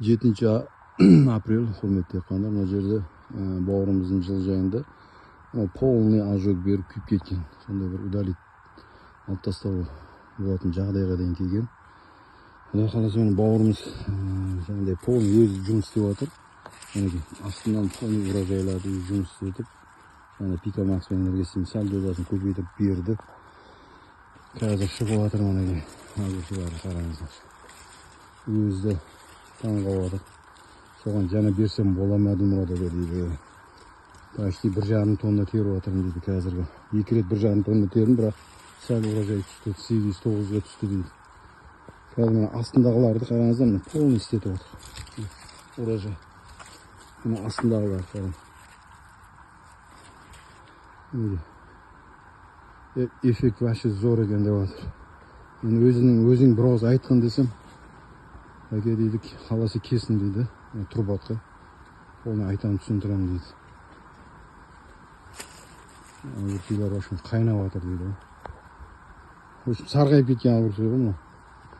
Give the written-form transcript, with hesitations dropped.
7 aprel hurmatli dehqonlar, mana yerda bog'imizning жылыжайында полный ожог berib kuyib ketgan. Shunday bir udalik olib tashlab bo'lатын жағдайға дейін kelgan. Xudo xolasa mana bog'imiz shunday полный o'zi жұмыс істеп жатыр. Mana астынан полный урожайларды жұмыс істетіп, mana Picamax пен Energesin сәл дозасын көбейтіп берді. Қазір шығып жатыр mana агушылар қараңыздар. Өзі таң қалады. Соған жана берсем бола ма Мұрат аға дейді. Почти 1,5 тонна теріп жатырмын дейді қазіргі. 2 рет 1,5 тонна тердім, бірақ сәл урожай түсті, 8-9-ға түсті дейді. Қазір мына астындағыларды қараңыздар, мына полный істетіп отыр. Урожай. Мына астындағыларды қараңыз. Эффект вообще зор екен деп жатыр. Мен өзің біраз айтқан десем, әке дейді, қаласы кесін дейді, тұрбатқа. Оны айтам, түсіндірем дейді. Агуркилар вообще қайнап жатыр дейді. Сарғайып кеткен агуркилар ғой мына.